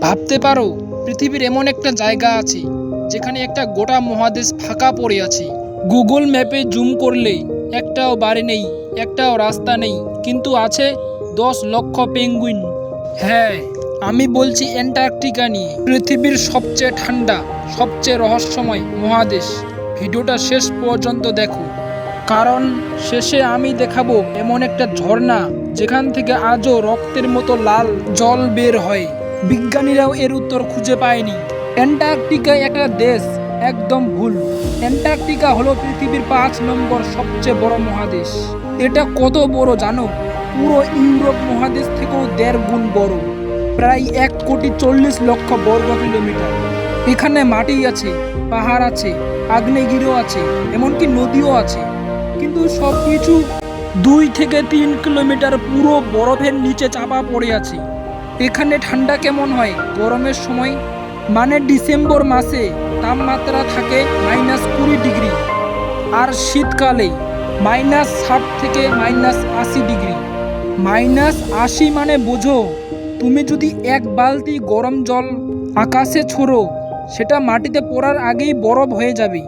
ভাবতে পারো পৃথিবীর এমন একটা জায়গা আছে যেখানে একটা গোটা মহাদেশ ফাঁকা পড়ে আছে। গুগল ম্যাপে জুম করলে একটাও বাড়ি নেই, একটাও রাস্তা নেই, কিন্তু আছে 10 লক্ষ পেঙ্গুইন। হ্যাঁ, আমি বলছি অ্যান্টার্কটিকা নিয়ে, পৃথিবীর সবচেয়ে ঠান্ডা, সবচেয়ে রহস্যময় মহাদেশ। ভিডিওটা শেষ পর্যন্ত দেখো, কারণ শেষে আমি দেখাবো এমন একটা ঝর্ণা যেখান থেকে আজও রক্তের মতো লাল জল বের হয়। বিজ্ঞানীরাও এর উত্তর খুঁজে পায়নি। অ্যান্টার্কটিকা একটা দেশ, একদম ভুল। অ্যান্টার্কটিকা হলো পৃথিবীর 5 নম্বর সবচেয়ে বড় মহাদেশ। এটা কত বড় জানো? পুরো ইউরোপ মহাদেশ থেকেও 1.5 গুণ বড়, প্রায় 1,40,00,000 বর্গ কিলোমিটার। এখানে মাটি আছে, পাহাড় আছে, আগ্নেয়গিরিও আছে, এমনকি নদীও আছে, কিন্তু সবকিছু 2 থেকে 3 কিলোমিটার পুরো বরফের নিচে চাপা পড়ে আছে। এখানে ঠান্ডা কেমন হয় গরমের সময়? মানে ডিসেম্বর মাসে তাপমাত্রা থাকে -20 ডিগ্রি, আর শীতকালে -60 থেকে -80 ডিগ্রি। -80 মানে বোঝো, তুমি যদি 1 বালতি গরম জল আকাশে ছোড়ো, সেটা মাটিতে পড়ার আগেই বরফ হয়ে যাবে।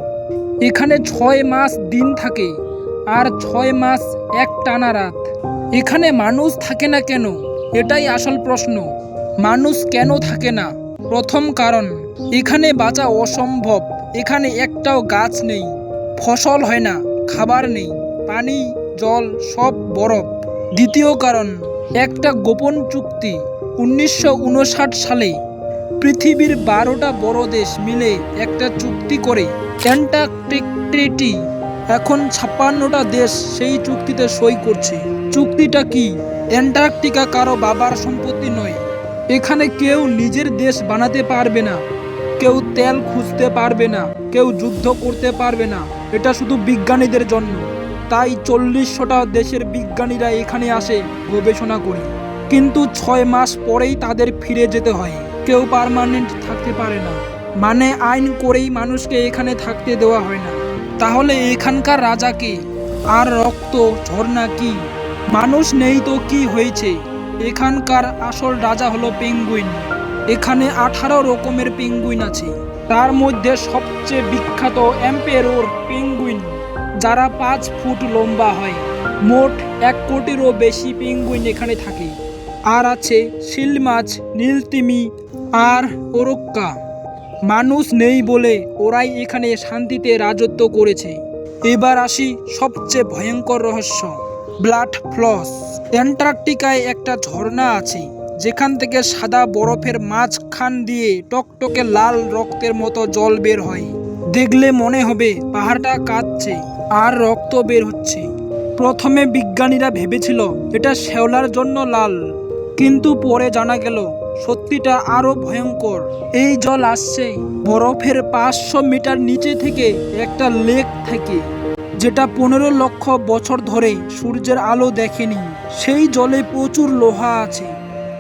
এখানে 6 মাস দিন থাকে আর 6 মাস একটানা রাত। এখানে মানুষ থাকে না কেন? এটাই আসল প্রশ্ন। মানুষ কেন থাকে না? প্রথম কারণ, এখানে বাঁচা অসম্ভব। এখানে একটাও গাছ নেই, ফসল হয় না, খাবার নেই, পানি জল সব বরফ। দ্বিতীয় কারণ, একটা গোপন চুক্তি 1959 সালে পৃথিবীর 12টা বড় দেশ মিলে একটা চুক্তি করে, অ্যান্টার্কটিক ট্রিটি। এখন 56টা দেশ সেই চুক্তিতে সই করছে। চুক্তিটা কি? অ্যান্টার্কটিকা কারো বাবার সম্পত্তি নয়। এখানে কেউ নিজের দেশ বানাতে পারবে না, কেউ তেল খুঁজতে পারবে না, কেউ যুদ্ধ করতে পারবে না। এটা শুধু বিজ্ঞানীদের জন্য। তাই 40টা দেশের বিজ্ঞানীরা এখানে আসে গবেষণা করে, কিন্তু 6 মাস পরেই তাদের ফিরে যেতে হয়। কেউ পার্মানেন্ট থাকতে পারে না, মানে আইন করেই মানুষকে এখানে থাকতে দেওয়া হয় না। তাহলে এখানকার রাজা কে? আর রক্ত ঝর্ণা কি? মানুষ নেই তো কি হয়েছে? এখানকার আসল রাজা হলো পেঙ্গুইন। এখানে 18 রকমের পেঙ্গুইন আছে, তার মধ্যে সবচেয়ে বিখ্যাত এম্পেরর পেঙ্গুইন, যারা 5 ফুট লম্বা হয়। মোট 1 কোটিরও বেশি পেঙ্গুইন এখানে থাকে। আর আছে শিল মাছ, নীলতিমি আর ওরক্কা। মানুষ নেই বলে ওরাই এখানে শান্তিতে রাজত্ব করেছে। এবার আসি সবচেয়ে ভয়ঙ্কর রহস্য, ব্লাড ফ্লস। অ্যান্টার্কটিকায় একটা ঝর্ণা আছে যেখান থেকে সাদা বরফের মাঝখান দিয়ে টকটকে লাল রক্তের মতো জল বের হয়। দেখলে মনে হবে পাহাড়টা কাঁদছে আর রক্ত বের হচ্ছে। প্রথমে বিজ্ঞানীরা ভেবেছিল এটা শ্যাওলার জন্য লাল, কিন্তু পরে জানা গেল সত্যিটা আরো ভয়ঙ্কর। এই জল আসছে বরফের 500 মিটার নিচে থেকে, একটা লেক থেকে, যেটা 15 লক্ষ বছর ধরে সূর্যের আলো দেখেনি। সেই জলে প্রচুর লোহা আছে।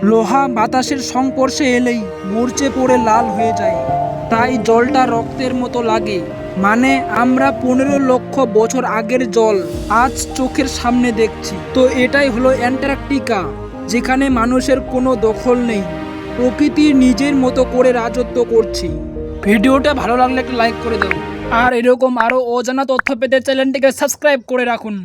লোহা বাতাসের সংস্পর্শে এলেই মরচে পড়ে লাল হয়ে যায়, তাই জলটা রক্তের মতো লাগে। মানে আমরা 15 লক্ষ বছর আগের জল আজ চোখের সামনে দেখছি। তো এটাই হলো অ্যান্টার্কটিকা, যেখানে মানুষের কোনো দখল নেই, প্রকৃতি নিজের মতো করে রাজত্ব করছে। ভিডিওটা ভালো লাগলে একটা লাইক করে দাও, আর এরকম আরও অজানা তথ্য পেতে চ্যানেলটিকে সাবস্ক্রাইব করে রাখুন।